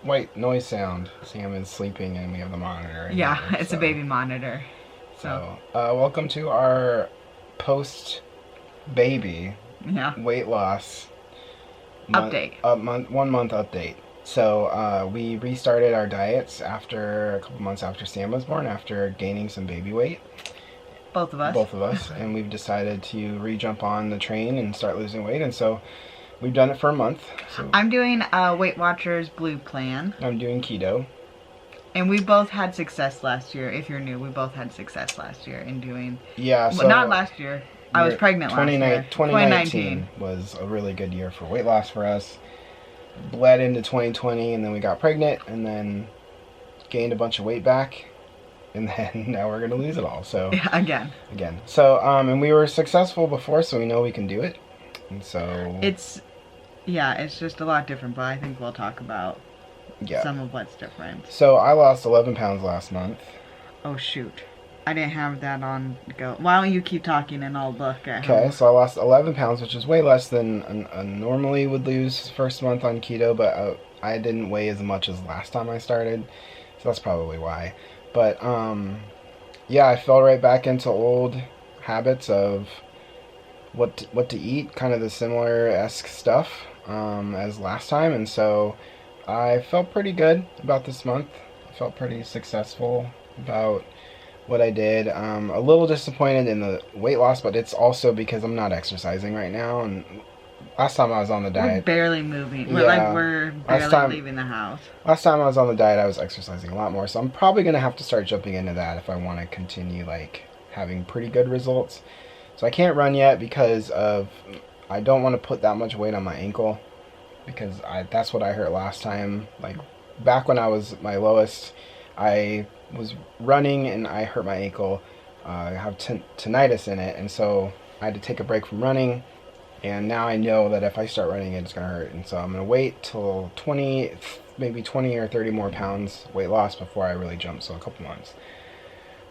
white noise sound. Sam is sleeping and we have the monitor. Right Yeah, now, it's a baby monitor. So welcome to our post-baby weight loss update. 1 month update. So we restarted our diets after a couple months after Sam was born, after gaining some baby weight. Both of us. Both of us, and we've decided to re-jump on the train and start losing weight, and so we've done it for a month. So I'm doing Weight Watchers Blue Plan. I'm doing keto. And we both had success last year. If you're new, we both had success last year in doing... Yeah, so... Well, not last year. I was pregnant last year. 2019 was a really good year for weight loss for us. Bled into 2020, and then we got pregnant, and then gained a bunch of weight back. And then now we're going to lose it all. So yeah, again. So, and we were successful before, so we know we can do it. And so... It's just a lot different, but I think we'll talk about some of what's different. So I lost 11 pounds last month. Oh, shoot. I didn't have that on go. Why don't you keep talking and I'll look at Okay, so I lost 11 pounds, which is way less than I normally would lose first month on keto, but I didn't weigh as much as last time I started, so that's probably why. But, yeah, I fell right back into old habits of what to eat, kind of the similar-esque stuff as last time, and so I felt pretty good about this month. I felt pretty successful about what I did. A little disappointed in the weight loss, but it's also because I'm not exercising right now, and last time I was on the diet... We're barely moving. We're barely leaving the house. Last time I was on the diet, I was exercising a lot more, so I'm probably going to have to start jumping into that if I want to continue, having pretty good results. So I can't run yet because I don't want to put that much weight on my ankle, because that's what I hurt last time. Back when I was my lowest, I was running and I hurt my ankle. I have tinnitus in it, and so I had to take a break from running. And now I know that if I start running, it's going to hurt. And so I'm going to wait till maybe 20 or 30 more pounds weight loss before I really jump, so a couple months.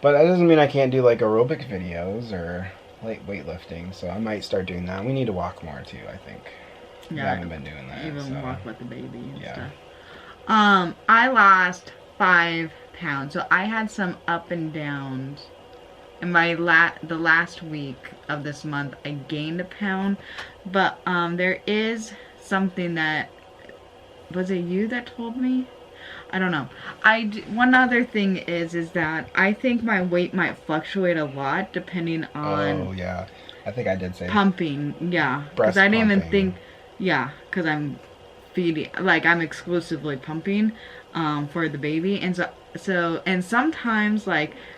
But that doesn't mean I can't do aerobic videos or weightlifting, so I might start doing that. We need to walk more too, I think. Yeah, I haven't been doing that. Even walk with the baby and stuff. I lost 5 pounds, so I had some up and downs. In the last week of this month, I gained a pound, but there is something that, was it you that told me? I don't know. One other thing is that I think my weight might fluctuate a lot depending on... Oh, yeah. I think I did say pumping, yeah. Because I didn't even think... Yeah, because I'm feeding... I'm exclusively pumping for the baby. And and sometimes,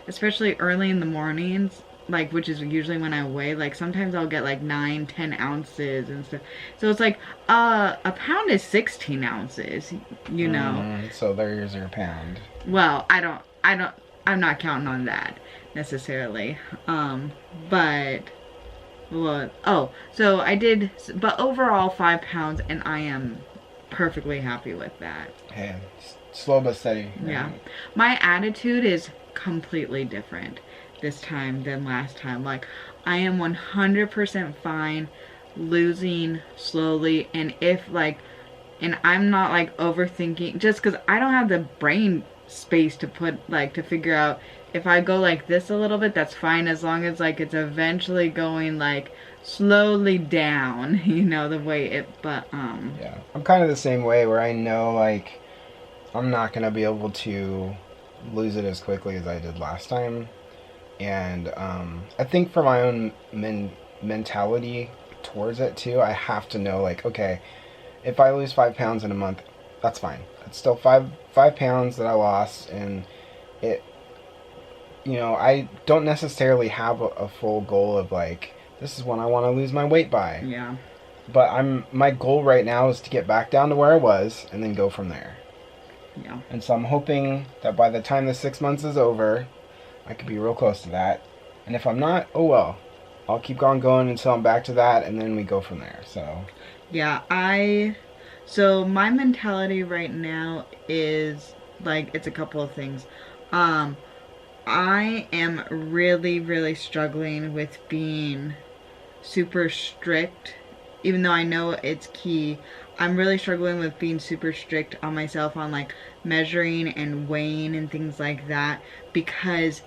especially early in the mornings, which is usually when I weigh, sometimes I'll get 9-10 ounces and stuff. So it's a pound is 16 ounces, you know. So there's your pound. Well, I'm not counting on that necessarily. But so I did, but overall 5 pounds, and I am perfectly happy with that. Hey, slow but steady. Yeah. My attitude is completely different this time than last time. I am 100% fine losing slowly, and and I'm not overthinking, just because I don't have the brain space to put to figure out if I go this a little bit, that's fine, as long as it's eventually going slowly down, you know, the way it, but yeah, I'm kind of the same way, where I know I'm not gonna be able to lose it as quickly as I did last time. And I think for my own mentality towards it too, I have to know okay, if I lose 5 pounds in a month, that's fine. It's still five pounds that I lost, and it, you know, I don't necessarily have a full goal of this is when I want to lose my weight by. Yeah. But my goal right now is to get back down to where I was and then go from there. Yeah. And so I'm hoping that by the time the 6 months is over, I could be real close to that. And if I'm not, oh well. I'll keep on going until I'm back to that, and then we go from there. So yeah, so my mentality right now is it's a couple of things. I am really struggling with being super strict, even though I know it's key. I'm really struggling with being super strict on myself on like measuring and weighing and things like that, because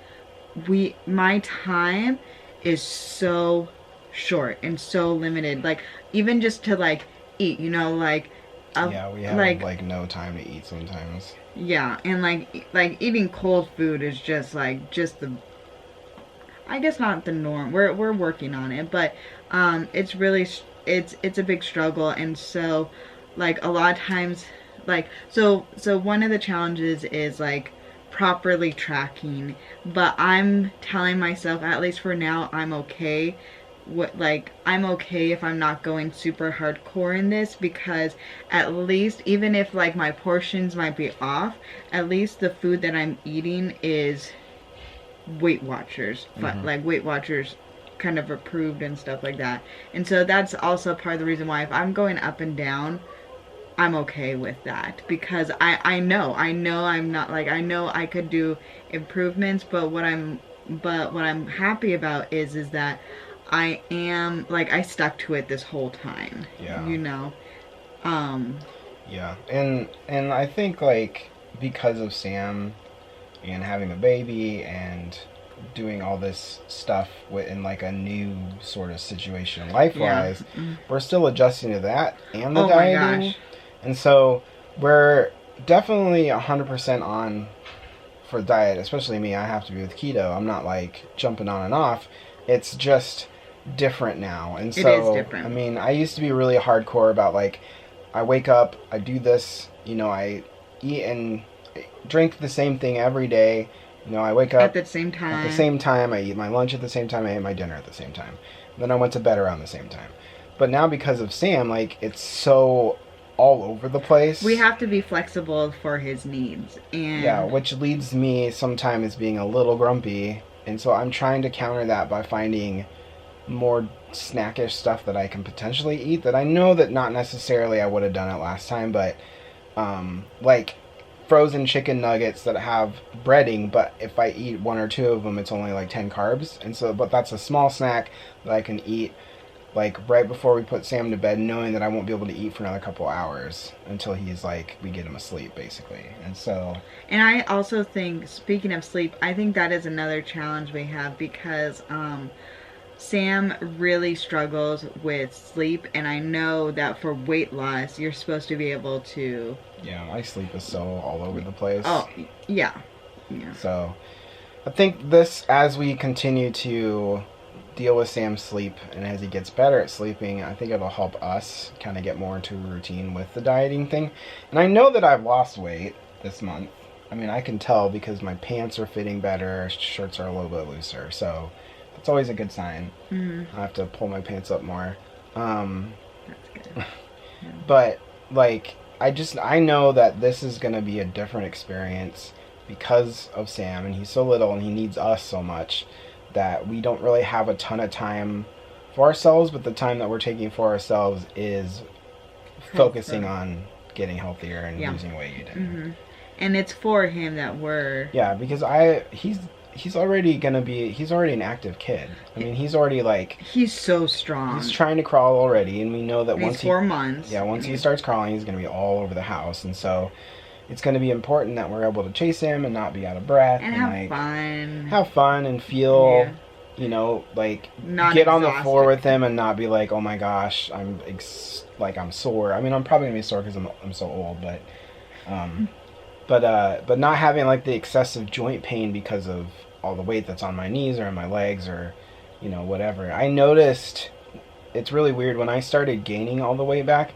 my time is so short and so limited. Like even just to like eat, like Yeah, we have like like no time to eat sometimes. yeah, and like eating cold food is just like just the, I guess not the norm. We're working on it, but it's really it's a big struggle, and so like a lot of times, like so one of the challenges is like properly tracking, but I'm telling myself, at least for now, I'm okay. I'm okay if I'm not going super hardcore in this, because at least, even if like my portions might be off, at least the food that I'm eating is Weight Watchers, like Weight Watchers kind of approved and stuff like that. And so that's also part of the reason why if I'm going up and down, I'm okay with that, because I know I'm not, like, I know I could do improvements, but what I'm happy about is that I am, like, I stuck to it this whole time. Yeah. Yeah, and I think like because of Sam and having a baby and doing all this stuff in like a new sort of situation life wise, we're still adjusting to that and the Oh my dieting. gosh. And so we're definitely 100% on for diet, especially me. I have to be with keto. I'm not like jumping on and off. It's just different now. And so It is different. I mean, I used to be really hardcore about like I wake up, I do this, I eat and drink the same thing every day. I wake up At the same time. At the same time, I eat my lunch at the same time, I eat my dinner at the same time. Then I went to bed around the same time. But now because of Sam, like it's so all over the place. We have to be flexible for his needs. And yeah, which leads me sometimes being a little grumpy. And so I'm trying to counter that by finding more snackish stuff that I can potentially eat that I know that not necessarily I would have done it last time, but like frozen chicken nuggets that have breading, but if I eat one or two of them, it's only like 10 carbs. And so, but that's a small snack that I can eat like right before we put Sam to bed, knowing that I won't be able to eat for another couple hours until he's like, we get him asleep basically. And so, and I also think, speaking of sleep, I think that is another challenge we have, because Sam really struggles with sleep, and I know that for weight loss, you're supposed to be able to. Yeah, my sleep is so all over the place. Oh, yeah. So, I think this, as we continue to deal with Sam's sleep, and as he gets better at sleeping, I think it'll help us kind of get more into a routine with the dieting thing. And I know that I've lost weight this month. I mean, I can tell because my pants are fitting better, shirts are a little bit looser, so it's always a good sign. I have to pull my pants up more. That's good. Yeah. But like, I know that this is going to be a different experience because of Sam, and he's so little and he needs us so much that we don't really have a ton of time for ourselves, but the time that we're taking for ourselves is focusing on getting healthier and losing weight. And it's for him that we're... Yeah, because he's already an active kid. I mean, he's already like... He's so strong. He's trying to crawl already, and we know that once he's 4 months. Yeah, once he starts crawling, he's going to be all over the house, and so it's going to be important that we're able to chase him and not be out of breath. And have fun. Have fun and feel, like, not get exhausted. on the floor with him and not be like, oh my gosh, I'm sore. I mean, I'm probably going to be sore because I'm so old, but not having like the excessive joint pain because of all the weight that's on my knees or on my legs or, whatever. I noticed, it's really weird, when I started gaining all the weight back,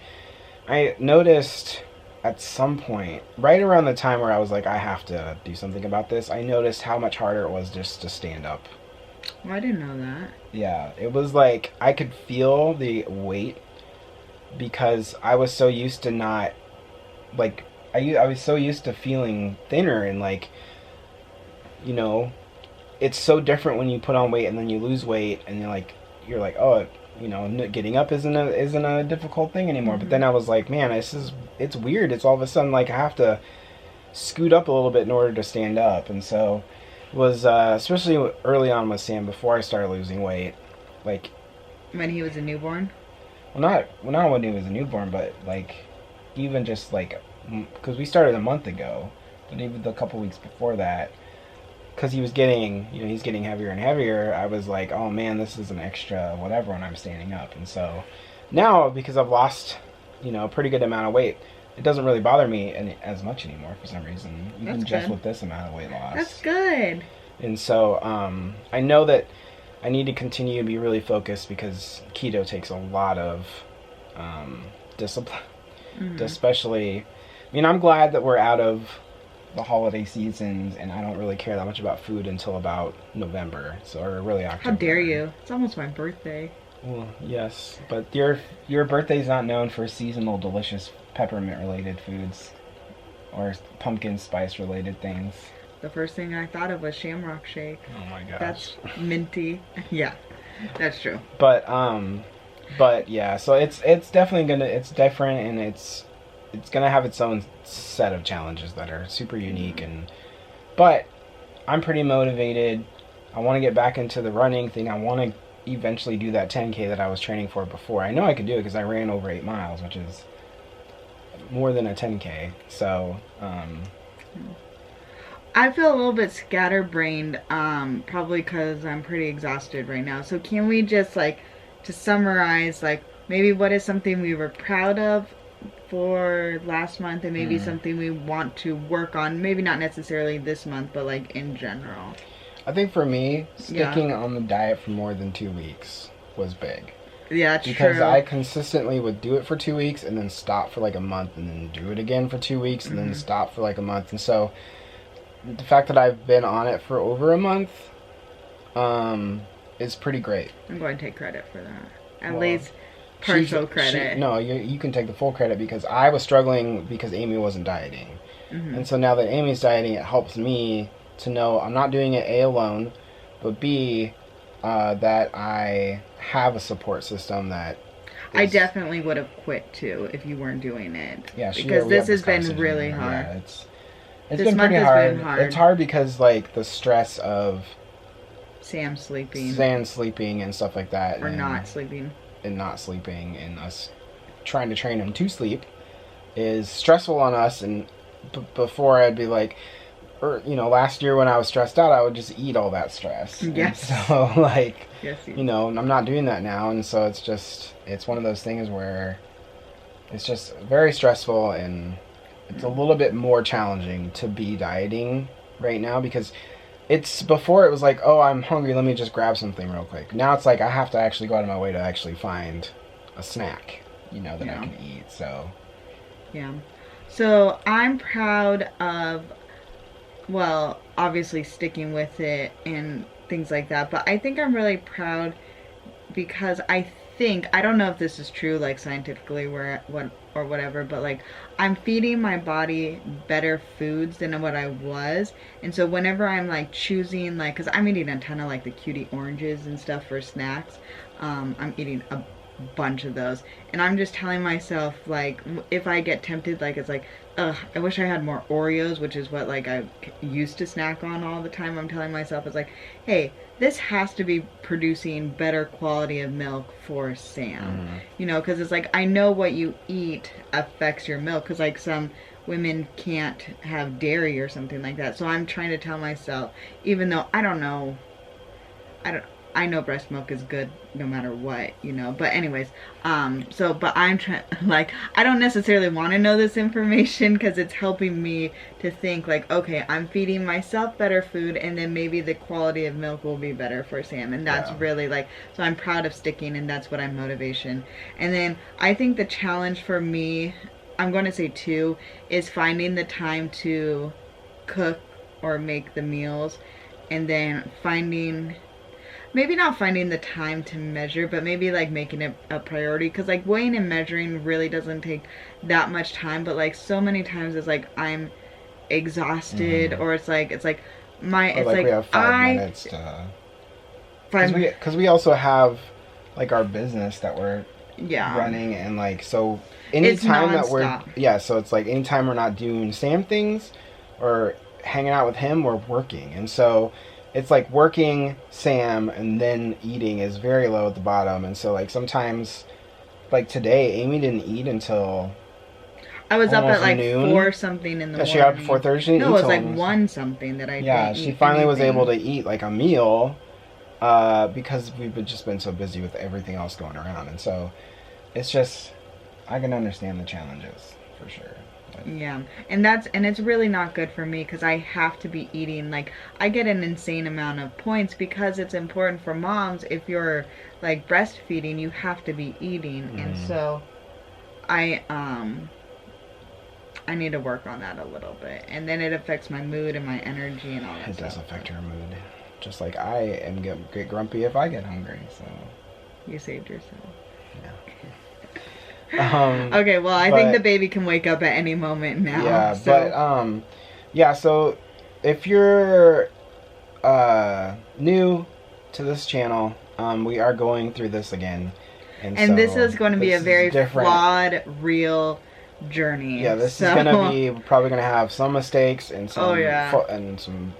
I noticed at some point, right around the time where I was like, I have to do something about this, I noticed how much harder it was just to stand up. Well, I didn't know that. Yeah, it was like, I could feel the weight because I was so used to not, like, I was so used to feeling thinner and like, it's so different when you put on weight and then you lose weight and you're like, oh, getting up isn't a difficult thing anymore. But then I was like, man, it's weird. It's all of a sudden like I have to scoot up a little bit in order to stand up. And so it was, especially early on with Sam before I started losing weight, like when he was a newborn. Well, not when he was a newborn, but like even just like, because we started a month ago, but even the couple weeks before that, because he was getting, he's getting heavier and heavier, I was like, oh man, this is an extra whatever when I'm standing up. And so now, because I've lost, a pretty good amount of weight, it doesn't really bother me as much anymore for some reason, even just with this amount of weight loss. That's good. And so I know that I need to continue to be really focused, because keto takes a lot of discipline, especially, I'm glad that we're out of the holiday seasons, and I don't really care that much about food until about November, or really October. How dare you? It's almost my birthday. Well, yes, but your birthday's not known for seasonal delicious peppermint related foods or pumpkin spice related things. The first thing I thought of was Shamrock Shake. Oh my gosh. That's minty. Yeah, that's true. But yeah, so it's definitely it's different, and it's gonna have its own set of challenges that are super unique, but I'm pretty motivated. I want to get back into the running thing. I want to eventually do that 10K that I was training for before. I know I can do it because I ran over 8 miles, which is more than a 10K. So I feel a little bit scatterbrained, probably because I'm pretty exhausted right now. So can we just, to summarize, maybe what is something we were proud of for last month, and maybe something we want to work on, maybe not necessarily this month, but in general? I think for me, sticking on the diet for more than 2 weeks was big. Yeah, that's because true. I consistently would do it for 2 weeks and then stop for a month, and then do it again for 2 weeks and then stop for a month. And so the fact that I've been on it for over a month is pretty great. I'm going to take credit for that. At least partial credit. No, you can take the full credit, because I was struggling because Amy wasn't dieting. And so now that Amy's dieting, it helps me to know I'm not doing it A, alone, but B, that I have a support system that I definitely would have quit too if you weren't doing it. Yeah, because this has been really hard. Yeah, it's been pretty hard. It's hard because the stress of Sam sleeping and stuff like that, or not sleeping, and us trying to train him to sleep is stressful on us. And before I'd be last year when I was stressed out, I would just eat all that stress. Yes. And so yes, I'm not doing that now, and so it's one of those things where it's just very stressful, and it's a little bit more challenging to be dieting right now, because before it was oh, I'm hungry, let me just grab something real quick. Now it's I have to actually go out of my way to actually find a snack, that I can eat. So yeah. So I'm proud of, well, obviously sticking with it and things like that, but I think I'm really proud because I don't know if this is true scientifically or whatever, but I'm feeding my body better foods than what I was. And so whenever I'm choosing, because I'm eating a ton of the cutie oranges and stuff for snacks, I'm eating a bunch of those, and I'm just telling myself if I get tempted, it's ugh, I wish I had more Oreos, which is what I used to snack on all the time. I'm telling myself it's hey, this has to be producing better quality of milk for Sam. Because it's I know what you eat affects your milk, because some women can't have dairy or something like that. So I'm trying to tell myself, even though I know breast milk is good no matter what, but anyways, but I'm trying, I don't necessarily want to know this information, because it's helping me to think okay, I'm feeding myself better food, and then maybe the quality of milk will be better for Sam, and that's really so I'm proud of sticking, and that's what I'm motivation. And then I think the challenge for me, I'm going to say 2, is finding the time to cook or make the meals, and then maybe not finding the time to measure, but maybe making it a priority, because weighing and measuring really doesn't take that much time, but so many times it's I'm exhausted, or it's we have 5 minutes to, because we also have our business that we're running, and so anytime that we're so it's anytime we're not doing Sam things or hanging out with him, we're working. And so it's working, Sam, and then eating is very low at the bottom. And so sometimes today Amy didn't eat until I was up at almost like noon. 4 something in the morning. Yeah, she got up at 4:30. She didn't No, eat it was till like almost- 1 something that I Yeah, didn't she eat finally was anything. able to eat like a meal because just been so busy with everything else going around. And so it's just, I can understand the challenges for sure. Yeah, and it's really not good for me because I have to be eating, like, I get an insane amount of points because it's important for moms. If you're like breastfeeding, you have to be eating, and so I need to work on that a little bit, and then it affects my mood and my energy and all that stuff. It does affect her mood, just like I am get grumpy if I get hungry. So you saved yourself. Yeah. Okay, well, I think the baby can wake up at any moment now. Yeah, so. but yeah. So if you're new to this channel, we are going through this again, and so this is going to be a very different. flawed, real journey. Yeah, this is gonna be probably gonna have some mistakes and some and some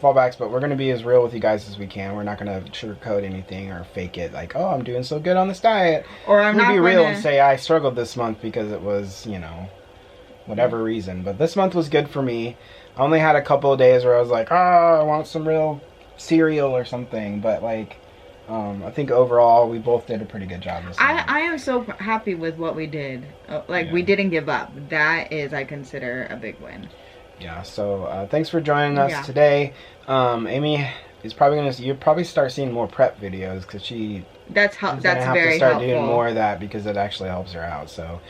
fallbacks, but we're gonna be as real with you guys as we can. We're not gonna sugarcoat anything or fake it like, oh, I'm doing so good on this diet. Or I'm we'll not be real and say I struggled this month because it was, you know, whatever reason. But this month was good for me. I only had a couple of days where I was like, oh, I want some real cereal or something. But like, I think overall we both did a pretty good job this month. I am so happy with what we did. We didn't give up. That is, I consider, a big win. Yeah, so thanks for joining us today. Amy is probably you'll probably start seeing more prep videos because that's very helpful. To start doing more of that because it actually helps her out. So,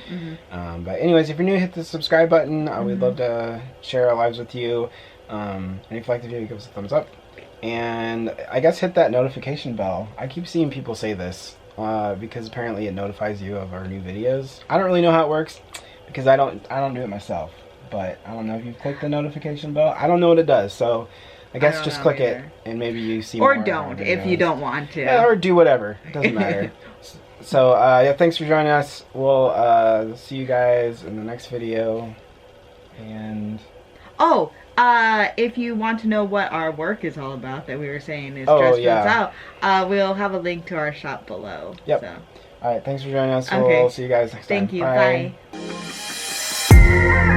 but anyways, if you're new, hit the subscribe button. We'd love to share our lives with you. And if you like the video, give us a thumbs up. And I guess hit that notification bell. I keep seeing people say this because apparently it notifies you of our new videos. I don't really know how it works because I don't do it myself. But I don't know if you've clicked the notification bell. I don't know what it does. So I guess just click it and maybe you see more. Or don't if you don't want to. Yeah, or do whatever. It doesn't matter. So yeah, thanks for joining us. We'll see you guys in the next video. And if you want to know what our work is all about that we were saying is Dress Foods Out, we'll have a link to our shop below. Yep. So. All right, thanks for joining us. We'll see you guys next time. Thank you. Bye. Bye.